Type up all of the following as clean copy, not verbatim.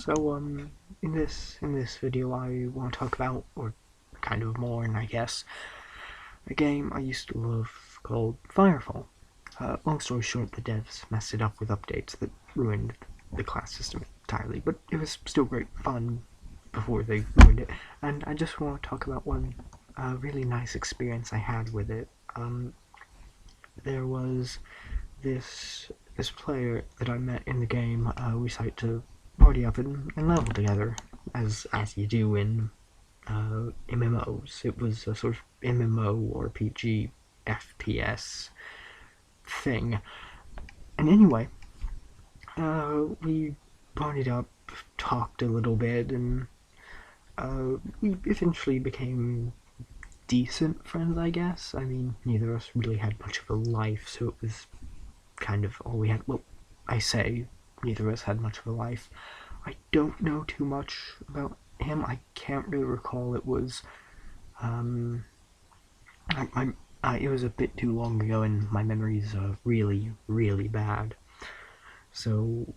So in this video I want to talk about, or kind of mourn, I guess, a game I used to love called Firefall. Long story short, the devs messed it up with updates that ruined the class system entirely, but it was still great fun before they ruined it. And I just want to talk about one really nice experience I had with it. There was this player that I met in the game. We decided to party up and level together, as you do in MMOs. It was a sort of MMO or PG FPS thing. And anyway, we partied up, talked a little bit, and we eventually became decent friends, I guess. I mean, neither of us really had much of a life, so it was kind of all we had. Well, I say neither of us had much of a life. I don't know too much about him. I can't really recall. It was it was a bit too long ago, and my memories are really, really bad. So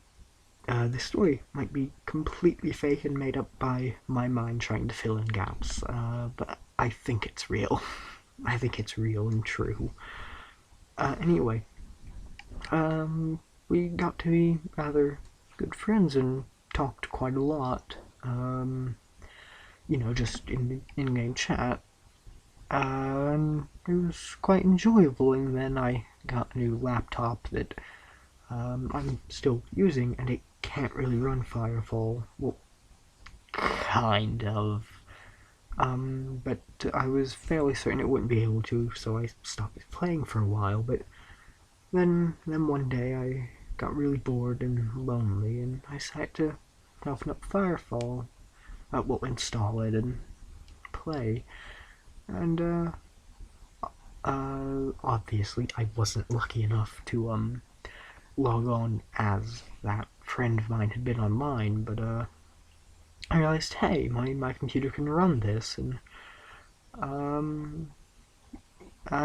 this story might be completely fake and made up by my mind trying to fill in gaps, but I think it's real. I think it's real and true. Anyway, we got to be rather good friends and talked quite a lot. Just in in-game chat. And it was quite enjoyable, and then I got a new laptop that I'm still using, and it can't really run Firefall. Well, kind of. But I was fairly certain it wouldn't be able to, so I stopped playing for a while. But then one day I got really bored and lonely, and I decided to open up Firefall. Install it and play. And obviously I wasn't lucky enough to log on as that friend of mine had been on mine, but I realized, hey, my computer can run this, and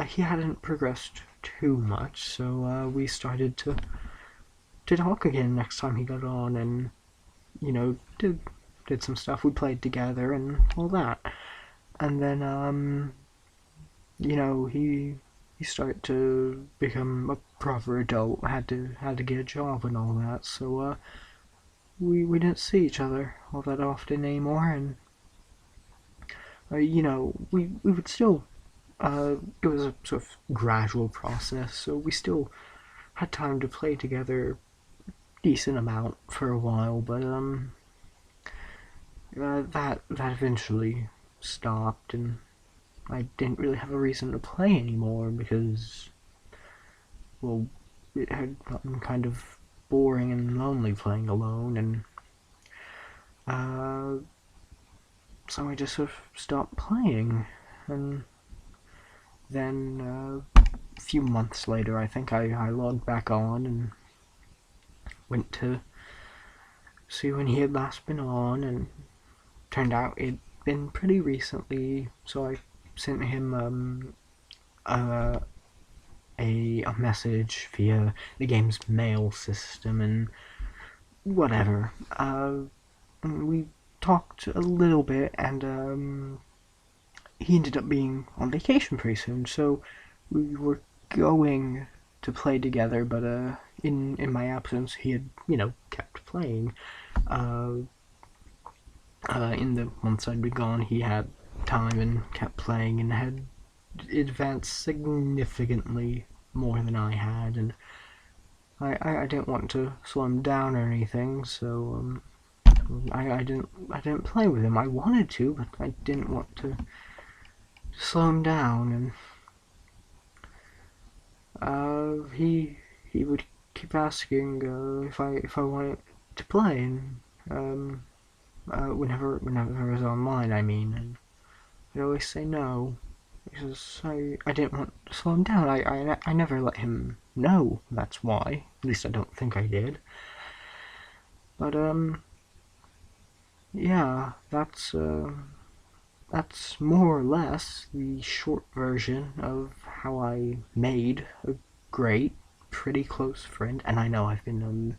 he hadn't progressed too much, so we started to talk again next time he got on, and did some stuff. We played together and all that, and then he started to become a proper adult, had to get a job and all that, so we didn't see each other all that often anymore, and we would still, it was a sort of gradual process, so we still had time to play together decent amount for a while, but that eventually stopped, and I didn't really have a reason to play anymore because, well, it had gotten kind of boring and lonely playing alone, and so I just sort of stopped playing. And then a few months later, I think I logged back on and went to see when he had last been on, and turned out it'd been pretty recently, so I sent him a message via the game's mail system, and whatever. We talked a little bit, and he ended up being on vacation pretty soon, so we were going to play together, but in my absence, he had kept playing. In the months I'd been gone, he had time and kept playing, and had advanced significantly more than I had, and I didn't want to slow him down or anything, so I didn't play with him. I wanted to, but I didn't want to slow him down, and he would keep asking if I wanted to play, and whenever I was online, I mean, and I'd always say no, because I didn't want to slow him down. I never let him know that's why. At least I don't think I did. But yeah, that's more or less the short version of how I made a great, pretty close friend. And I know I've been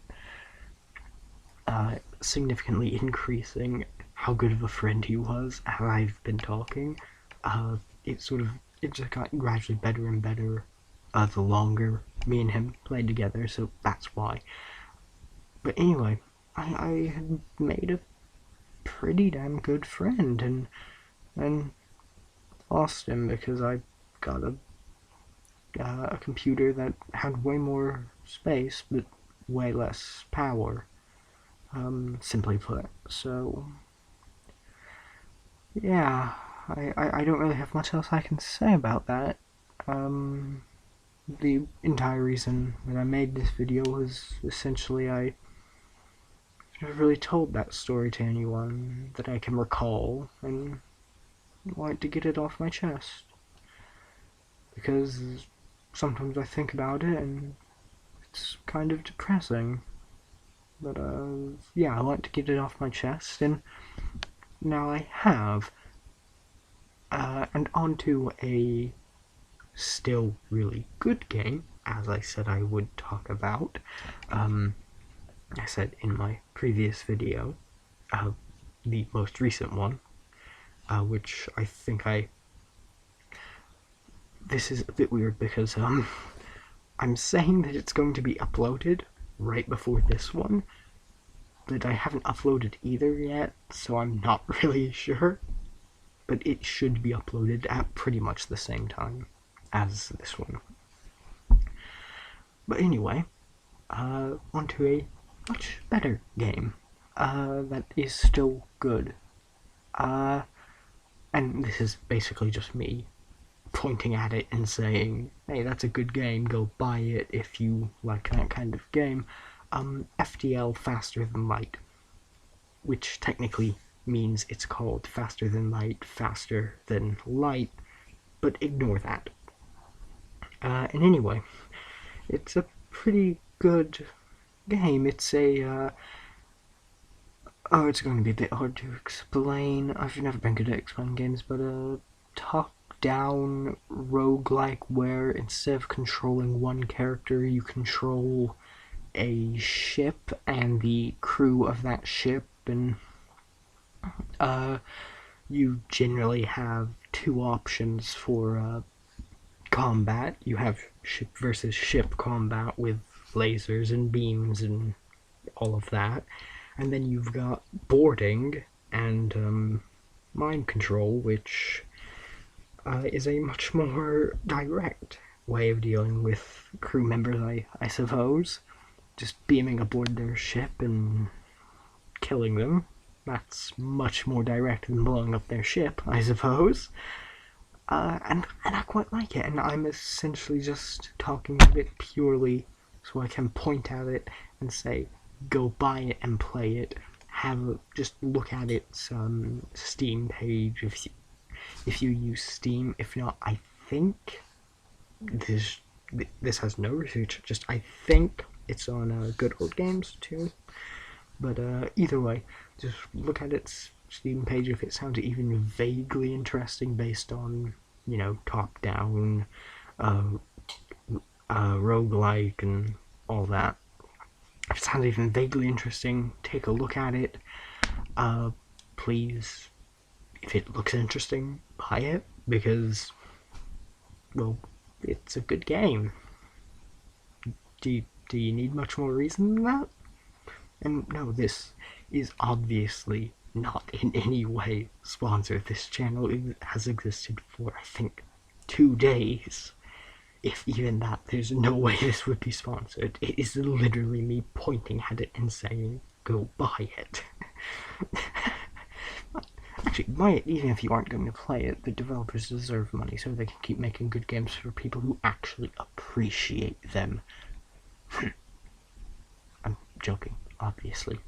significantly increasing how good of a friend he was as I've been talking. It just got gradually better and better the longer me and him played together, so that's why. But anyway, I had made a pretty damn good friend, and lost him because I got a computer that had way more space but way less power. Simply put. So yeah, I don't really have much else I can say about that. The entire reason that I made this video was essentially I never really told that story to anyone that I can recall, and wanted to get it off my chest. Because sometimes I think about it and it's kind of depressing. But yeah, I want to get it off my chest, and now I have. And onto a still really good game, as I said I would talk about. I said in my previous video, the most recent one, which I think this is a bit weird because I'm saying that it's going to be uploaded right before this one, but I haven't uploaded either yet, so I'm not really sure. But it should be uploaded at pretty much the same time as this one. But anyway, onto a much better game that is still good. And this is basically just me pointing at it and saying, hey, that's a good game, go buy it if you like that kind of game. FTL, Faster Than Light, which technically means it's called Faster Than Light, Faster Than Light, but ignore that. And anyway, it's a pretty good game. It's a, it's going to be a bit hard to explain. I've never been good at explaining games, but a top-down roguelike where instead of controlling one character, you control a ship and the crew of that ship, and you generally have two options for combat. You have ship versus ship combat with lasers and beams and all of that, and then you've got boarding and mind control, which is a much more direct way of dealing with crew members, I suppose. Just beaming aboard their ship and killing them. That's much more direct than blowing up their ship, I suppose. And I quite like it, and I'm essentially just talking of it purely so I can point at it and say, go buy it and play it. Just look at its Steam page if you use Steam. If not, I think this has no research. Just I think it's on Good Old Games too. But either way, just look at its Steam page if it sounds even vaguely interesting based on, you know, top-down, roguelike and all that. If it sounds even vaguely interesting, take a look at it. Please, if it looks interesting, buy it, because, well, it's a good game. Do you need much more reason than that? And no, this is obviously not in any way sponsored. This channel has existed for, I think, 2 days. If even that, there's no way this would be sponsored. It is literally me pointing at it and saying, go buy it. Actually, buy it even if you aren't going to play it. The developers deserve money so they can keep making good games for people who actually appreciate them. I'm joking, obviously.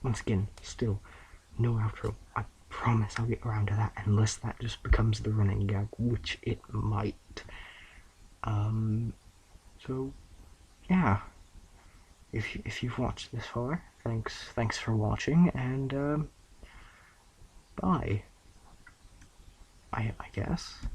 Once again, still no outro. I promise I'll get around to that, unless that just becomes the running gag, which it might. So yeah, if you've watched this far, thanks for watching, and bye. I guess.